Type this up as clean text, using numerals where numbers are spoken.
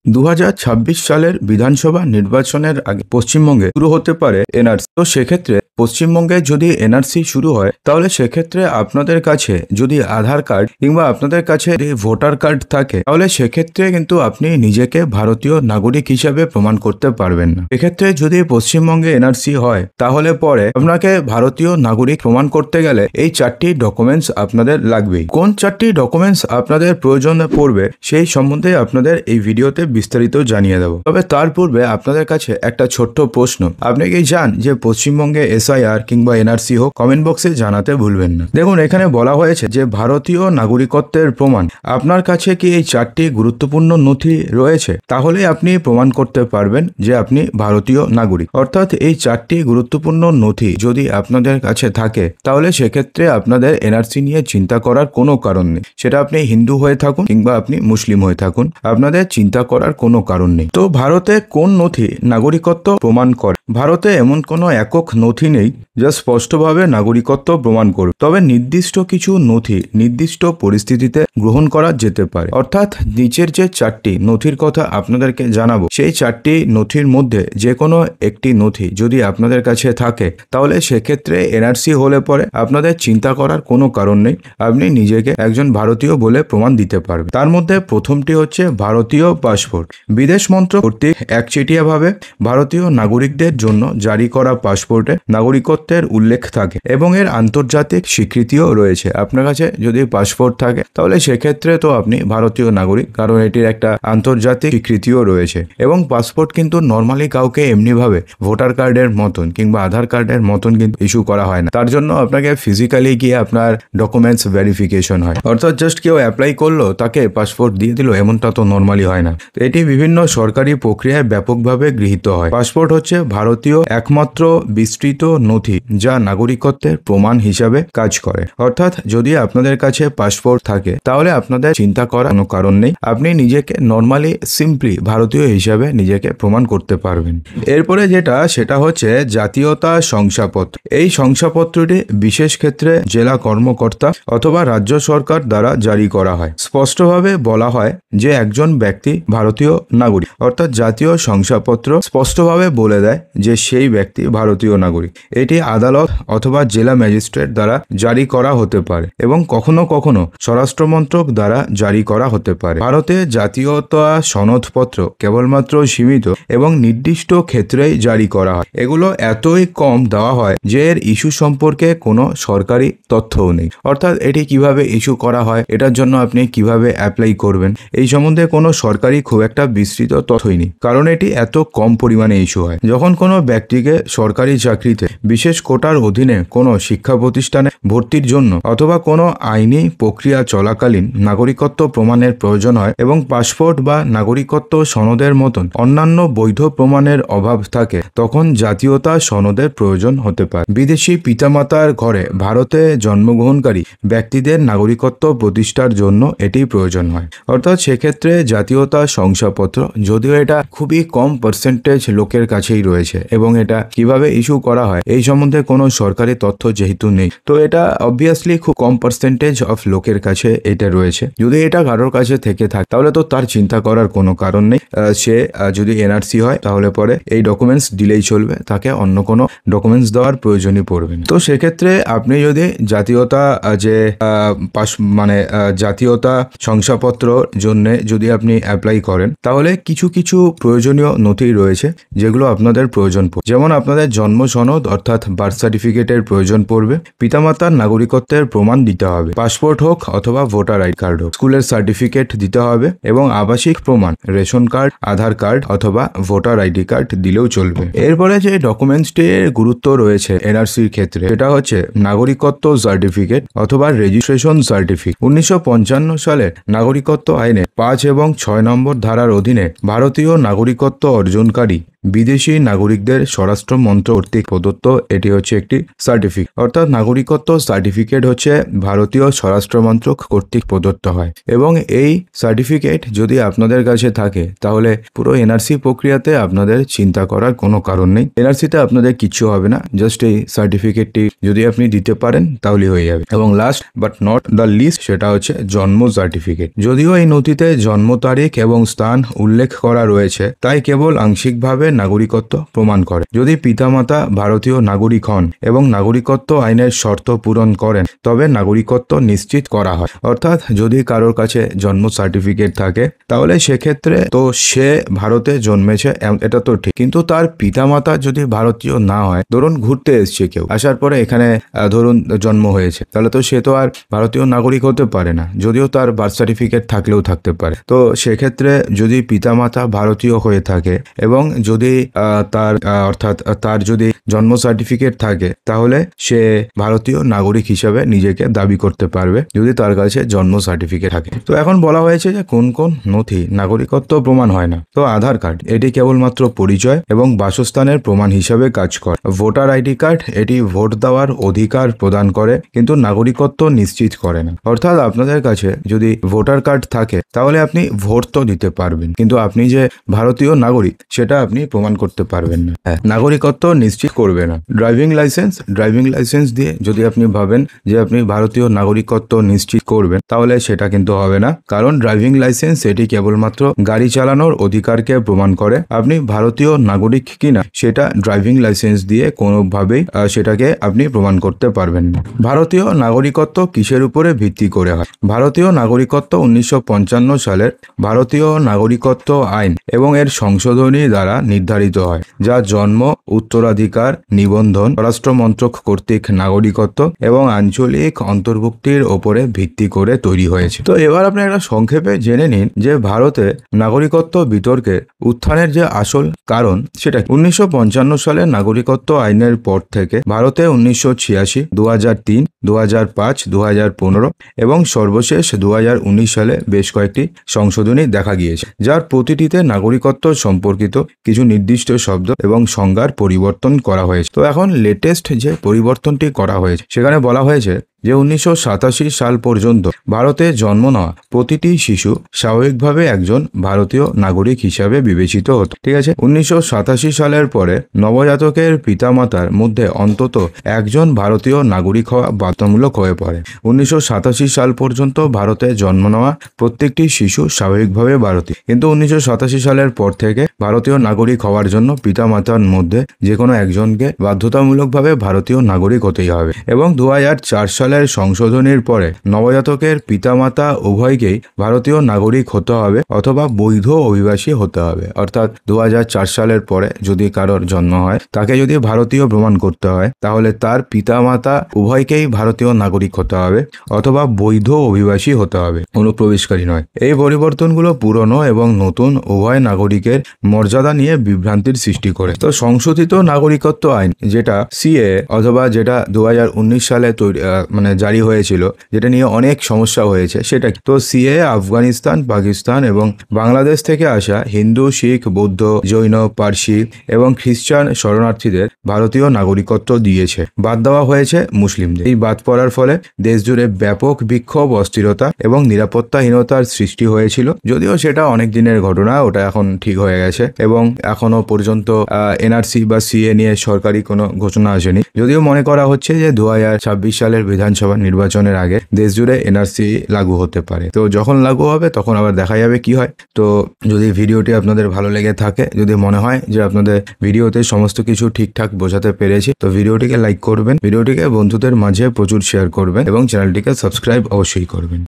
2026 সালের বিধানসভা নির্বাচনের আগে পশ্চিমবঙ্গে শুরু হতে পারে এনআরসি। তো সেক্ষেত্রে পশ্চিমবঙ্গে যদি এনআরসি শুরু হয় তাহলে সেক্ষেত্রে আপনাদের কাছে যদি আধার কার্ড কিংবা আপনাদের কাছে যদি ভোটার কার্ড থাকে তাহলে সেক্ষেত্রে কিন্তু আপনি নিজেকে ভারতীয় নাগরিক হিসাবে প্রমাণ করতে পারবেন না। এক্ষেত্রে যদি পশ্চিমবঙ্গে এনআরসি হয় তাহলে পরে আপনাকে ভারতীয় নাগরিক প্রমাণ করতে গেলে এই 4টি ডকুমেন্টস আপনাদের লাগবেই। কোন 4টি ডকুমেন্টস আপনাদের প্রয়োজন পড়বে সেই সম্বন্ধে আপনাদের এই ভিডিওতে বিস্তারিত জানিয়ে দেব। তবে তার পূর্বে আপনাদের কাছে একটা ছোট্ট প্রশ্ন, আপনি কি জান যে পশ্চিমবঙ্গে এসআইআর কিংবা এনআরসি হোক? কমেন্ট বক্সে জানাতে ভুলবেন না। দেখুন, এখানে বলা হয়েছে যে ভারতীয় নাগরিকত্বের প্রমাণ, আপনার কাছে কি এই 4টি গুরুত্বপূর্ণ নথি রয়েছে তাহলে আপনি প্রমাণ করতে পারবেন যে আপনি ভারতীয় নাগরিক। অর্থাৎ এই 4টি গুরুত্বপূর্ণ নথি যদি আপনাদের কাছে থাকে তাহলে সেক্ষেত্রে আপনাদের এনআরসি নিয়ে চিন্তা করার কোনো কারণ নেই। সেটা আপনি হিন্দু হয়ে থাকুন কিংবা আপনি মুসলিম হয়ে থাকুন, আপনাদের চিন্তা করার কোনো কারণ নেই। তো ভারতে কোন নথি নাগরিকত্ব প্রমাণ করে? ভারতে এমন কোনো একক নথি নেই যা স্পষ্টভাবে নাগরিকত্ব প্রমাণ করবে, তবে নির্দিষ্ট কিছু নথি নির্দিষ্ট পরিস্থিতিতে গ্রহণ করা যেতে পারে। অর্থাৎ নিচের যে 4টি নথির কথা আপনাদেরকে জানাবো সেই 4টি নথির মধ্যে যে কোনো একটি নথি যদি আপনাদের কাছে থাকে তাহলে সেক্ষেত্রে এনআরসি হলে পরে আপনাদের চিন্তা করার কোনো কারণ নেই, আপনি নিজেকে একজন ভারতীয় বলে প্রমাণ দিতে পারবেন। তার মধ্যে প্রথমটি হচ্ছে ভারতীয় পাসপোর্ট। বিদেশ মন্ত্রক কর্তৃক একচেটিয়াভাবে ভারতীয় নাগরিকদের জন্য জারি করা পাসপোর্টে নাগরিকত্বের উল্লেখ থাকে এবং এর আন্তর্জাতিক স্বীকৃতিও রয়েছে। আপনার কাছে যদি পাসপোর্ট থাকে তাহলে সেক্ষেত্রে তো আপনি ভারতীয় নাগরিক, কারণ এটির একটা আন্তর্জাতিক স্বীকৃতিও রয়েছে। এবং পাসপোর্ট কিন্তু নর্মালি কাউকে এমনিভাবে ভোটার কার্ডের মতন কিংবা আধার কার্ডের মতন কিন্তু ইস্যু করা হয় না। তার জন্য আপনাকে ফিজিক্যালি গিয়ে আপনার ডকুমেন্টস ভেরিফিকেশন হয়। অর্থাৎ জাস্ট কেউ অ্যাপ্লাই করলো তাকে পাসপোর্ট দিয়ে দিল, এমনটা তো নর্মালি হয় না। এটি বিভিন্ন সরকারি প্রক্রিয়ায় ব্যাপকভাবে গৃহীত হয়। পাসপোর্ট হচ্ছে ভারতীয় একমাত্র বিস্তৃত নথি যা নাগরিকত্বের প্রমাণ হিসাবে কাজ করে। অর্থাৎ যদি আপনাদের কাছে পাসপোর্ট থাকে তাহলে আপনাদের চিন্তা করার কোনো কারণ নেই, আপনি নিজেকে নর্মালি সিম্পলি ভারতীয় হিসাবে নিজেকে প্রমাণ করতে পারবেন। এরপরে সেটা হচ্ছে জাতীয়তা শংসাপত্র। এই শংসাপত্রটি বিশেষ ক্ষেত্রে জেলা কর্মকর্তা অথবা রাজ্য সরকার দ্বারা জারি করা হয়। স্পষ্টভাবে বলা হয় যে একজন ব্যক্তি ভারতীয় নাগরিক। অর্থাৎ জাতীয় শংসাপত্র স্পষ্টভাবে বলে দেয় যে সেই ব্যক্তি ভারতীয় নাগরিক। এটি আদালত অথবা জেলা ম্যাজিস্ট্রেট দ্বারা জারি করা হতে পারে এবং কখনো কখনো স্বরাষ্ট্র মন্ত্রক দ্বারা জারি করা হতে পারে। ভারতে জাতীয়তা সনদপত্র কেবলমাত্র সীমিত এবং নির্দিষ্ট ক্ষেত্রেই জারি করা হয়। এগুলো এতই কম দেওয়া হয় যে এর ইস্যু সম্পর্কে কোনো সরকারি তথ্যও নেই। অর্থাৎ এটি কিভাবে ইস্যু করা হয়, এটার জন্য আপনি কিভাবে অ্যাপ্লাই করবেন, এই সম্বন্ধে কোনো সরকারি খুব একটা বিস্তৃত তথ্যই নেই, কারণ এটি এত কম পরিমাণে ইস্যু হয়। যখন কোনো ব্যক্তিকে সরকারি চাকরিতে বিশেষ কোটার অধীনে কোনো শিক্ষা প্রতিষ্ঠানে ভর্তির জন্য অথবা কোনো আইনি প্রক্রিয়া চলাকালীন নাগরিকত্ব প্রমাণের প্রয়োজন হয় এবং পাসপোর্ট বা নাগরিকত্ব সনদের মতন অন্যান্য বৈধ প্রমাণের অভাব থাকে তখন জাতীয়তা সনদের প্রয়োজন হতে পারে। বিদেশি পিতামাতার ঘরে ভারতে জন্মগ্রহণকারী ব্যক্তিদের নাগরিকত্ব প্রতিষ্ঠার জন্য এটি প্রয়োজন হয়। অর্থাৎ সেক্ষেত্রে জাতীয়তা শংসাপত্র, যদিও এটা খুবই কম পার্সেন্টেজ লোকের কাছেই রয়েছে এবং এটা কিভাবে ইস্যু করা হয় এই সম্বন্ধে কোনো সরকারি তথ্য যেহেতু নেই, তো এটা অবভিয়াসলি খুব কম পার্সেন্টেজ অফ লোকের কাছে এটা রয়েছে। যদি এটা কারোর কাছে থেকে থাকে তাহলে তো তার চিন্তা করার কোনো কারণ নেই। সে যদি এনআরসি হয় তাহলে পরে এই ডকুমেন্টস দিলেই চলবে, তাকে অন্য কোনো ডকুমেন্টস দেওয়ার প্রয়োজনই পড়বে না। তো সেক্ষেত্রে আপনি যদি জাতীয়তা জাতীয়তা শংসাপত্র জন্য যদি আপনি অ্যাপ্লাই করেন তাহলে কিছু কিছু প্রয়োজনীয় নথি রয়েছে যেগুলো আপনাদের প্রয়োজন পড়বে। যেমন আপনাদের জন্ম সনদ অর্থাৎ বার্থ সার্টিফিকেটের প্রয়োজন পড়বে, পিতামাতার নাগরিকত্বের প্রমাণ দিতে হবে, পাসপোর্ট হোক অথবা ভোটার আইডি কার্ড হোক, স্কুলের সার্টিফিকেট দিতে হবে এবং আবাসিক প্রমাণ রেশন কার্ড, আধার কার্ড অথবা ভোটার আইডি কার্ড দিলেও চলবে। এরপরে যে ডকুমেন্টসটির গুরুত্ব রয়েছে এনআরসির ক্ষেত্রে সেটা হচ্ছে নাগরিকত্ব সার্টিফিকেট অথবা রেজিস্ট্রেশন সার্টিফিকেট। 1955 সালের নাগরিকত্ব আইনে 5 এবং 6 নম্বর ধারার অধীনে ভারতীয় নাগরিকত্ব অর্জনকারী বিদেশি নাগরিকদের স্বরাষ্ট্র মন্ত্রক কর্তৃক প্রদত্ত নাগরিকত্ব এটি হচ্ছে একটি সার্টিফিকেট, অর্থাৎ নাগরিকত্ব সার্টিফিকেট হচ্ছে ভারতীয় স্বরাষ্ট্র মন্ত্রক কর্তৃক প্রদত্ত হয় এবং এই সার্টিফিকেট যদি আপনাদের কাছে থাকে তাহলে পুরো এনআরসি প্রক্রিয়াতে আপনাদের চিন্তা করার কোনো কারণ নেই। এনআরসিতে আপনাদের কিচ্ছু হবে না, জাস্ট এই সার্টিফিকেটটি যদি আপনি দিতে পারেন তাহলে হয়ে যাবে। এবং last but not the least সেটা হচ্ছে জন্ম সার্টিফিকেট। যদিও এই নথিতে জন্ম তারিখ এবং স্থান উল্লেখ করা রয়েছে, তাই কেবল আংশিকভাবে নাগরিকত্ব প্রমাণ করে। যদি পিতামাতা ভারতীয় নাগরিক হন এবং নাগরিকত্ব আইনের শর্ত পূরণ করেন তবে নাগরিকত্ব নিশ্চিত করা হয়। অর্থাৎ যদি কারোর কাছে জন্ম সার্টিফিকেট থাকে তাহলে সেক্ষেত্রে তো সে ভারতে জন্মেছে এটা তো ঠিক, কিন্তু তার পিতামাতা যদি ভারতীয় না হয়, ধরুন ঘুরতে এসছে কেউ, আসার পরে এখানে ধরুন জন্ম হয়েছে, তাহলে তো সে তো আর ভারতীয় নাগরিক হতে পারে না, যদিও তার বার্থ সার্টিফিকেট থাকলেও থাকতে পারে। তো সেক্ষেত্রে যদি পিতামাতা ভারতীয় হয়ে থাকে এবং যদি অর্থাৎ তার যদি জন্ম সার্টিফিকেট থাকে তাহলে সে ভারতীয় নাগরিক হিসাবে নিজেকে দাবি করতে পারবে যদি তার কাছে জন্ম সার্টিফিকেট থাকে। তো এখন বলা হয়েছে যে কোন কোন নথি নাগরিকত্ব প্রমাণ হয় না। তো আধার কার্ড এটি কেবলমাত্র পরিচয় এবং বাসস্থানের প্রমাণ হিসাবে কাজ করে। ভোটার আইডি কার্ড এটি ভোট দেওয়ার অধিকার প্রদান করে কিন্তু নাগরিকত্ব নিশ্চিত করে না। অর্থাৎ আপনাদের কাছে যদি ভোটার কার্ড থাকে তাহলে আপনি ভোট তো দিতে পারবেন, কিন্তু আপনি যে ভারতীয় নাগরিক সেটা আপনি প্রমাণ করতে পারবেন না। নাগরিকত্ব নিশ্চিত করবে না। ড্রাইভিং লাইসেন্স দিয়ে যদি আপনি ভাবেন যে আপনি ভারতীয় নাগরিকত্ব নিশ্চিত করবেন তাহলে সেটা কিন্তু হবে না, কারণ ড্রাইভিং লাইসেন্স এটি কেবলমাত্র গাড়ি চালানোর অধিকারকে প্রমাণ করে। আপনি ভারতীয় নাগরিক কিনা সেটা ড্রাইভিং লাইসেন্স দিয়ে কোনোভাবেই সেটাকে আপনি প্রমাণ করতে পারবেন না। ভারতীয় নাগরিকত্ব কিসের উপরে ভিত্তি করে হয়? ভারতীয় নাগরিকত্ব 1955 সালের ভারতীয় নাগরিকত্ব আইন এবং এর সংশোধনী দ্বারা নির্ধারিত হয়, যা জন্ম, উত্তরাধিকার, নিবন্ধন, স্বরাষ্ট্র মন্ত্রক কর্তৃক নাগরিকত্ব এবং আঞ্চলিক অন্তর্ভুক্তির ওপরে ভিত্তি করে তৈরি হয়েছে। তো এবার আপনি একটা সংক্ষেপে জেনে নিন যে ভারতে নাগরিকত্ব বিতর্কের উত্থানের যে আসল কারণ সেটা 1955 সালের নাগরিকত্ব আইনের পর থেকে ভারতে 1986, 2003, 2005, 2015 এবং সর্বশেষ 2019 সালে বেশ কয়েকটি সংশোধনী দেখা গিয়েছে, যার প্রতিটিতে নাগরিকত্ব সম্পর্কিত কিছু নির্দিষ্ট শব্দ এবং সংজ্ঞার পরিবর্তন করা হয়েছে। তো এখন লেটেস্ট যে পরিবর্তনটি করা হয়েছে সেখানে বলা হয়েছে যে 1987 সাল পর্যন্ত ভারতে জন্ম নেওয়া প্রতিটি শিশু স্বাভাবিকভাবে একজন ভারতীয় নাগরিক হিসাবে বিবেচিত হতো। ঠিক আছে, 1987 সালের পরে নবজাতকের পিতামাতার মধ্যে অন্তত একজন ভারতীয় নাগরিক হওয়া বাধ্যতামূলক হয়ে পড়ে। 1987 সাল পর্যন্ত ভারতে জন্ম নেওয়া প্রত্যেকটি শিশু স্বাভাবিকভাবে ভারতীয়, কিন্তু 1987 সালের পর থেকে ভারতীয় নাগরিক হওয়ার জন্য পিতামাতার মধ্যে যে কোনো একজনকে বাধ্যতামূলকভাবে ভারতীয় নাগরিক হতেই হবে। এবং 2004 সালে সংশোধনীর পরে নবজাতকের পিতামাতা উভয়কেই ভারতীয় নাগরিক হতে হবে অথবা বৈধ অভিবাসী হতে হবে। অর্থাৎ 2004 সালের পরে যদি কারোর জন্ম হয় তাকে যদি ভারতীয় প্রমাণ করতে হয় তাহলে তার পিতামাতা উভয়কেই ভারতীয় নাগরিক হতে হবে অথবা বৈধ অভিবাসী হতে হবে, অনুপ্রবেশকারী নয়। এই পরিবর্তনগুলো পুরনো এবং নতুন উভয় নাগরিকের মর্যাদা নিয়ে বিভ্রান্তির সৃষ্টি করে। তো সংশোধিত নাগরিকত্ব আইন যেটা সিএ অথবা যেটা 2019 সালে জারি হয়েছিল, যেটা নিয়ে অনেক সমস্যা হয়েছে, সেটা তো সিএ আফগানিস্তান, পাকিস্তান এবং বাংলাদেশ থেকে আসা হিন্দু, শিখ, বৌদ্ধ, জৈন, পার্সি এবং খ্রিস্টান শরণার্থীদের ভারতীয় নাগরিকত্ব দিয়েছে, বাদ দেওয়া হয়েছে মুসলিমদের। এই বাদ পড়ার ফলে দেশ জুড়ে ব্যাপক বিক্ষোভ, অস্থিরতা এবং নিরাপত্তাহীনতার সৃষ্টি হয়েছিল। যদিও সেটা অনেক দিনের ঘটনা, ওটা এখন ঠিক হয়ে গেছে এবং এখনো পর্যন্ত এনআরসি বা সিএ নিয়ে সরকারি কোনো ঘোষণা আসেনি। যদিও মনে করা হচ্ছে যে 2026 সালের বিধানসভা নির্বাচনের আগে দেশ জুড়ে এনআরসি লাগু হতে পারে। তো যখন লাগু হবে তখন আবার দেখা যাবে কি হয়। তো যদি ভিডিওটি আপনাদের ভালো লেগে থাকে, যদি মনে হয় যে আপনাদের ভিডিওতে সমস্ত কিছু ঠিকঠাক বোঝাতে পেরেছি, তো ভিডিওটিকে লাইক করবেন, ভিডিওটিকে বন্ধুদের মাঝে প্রচুর শেয়ার করবেন এবং চ্যানেলটিকে সাবস্ক্রাইব অবশ্যই করবেন।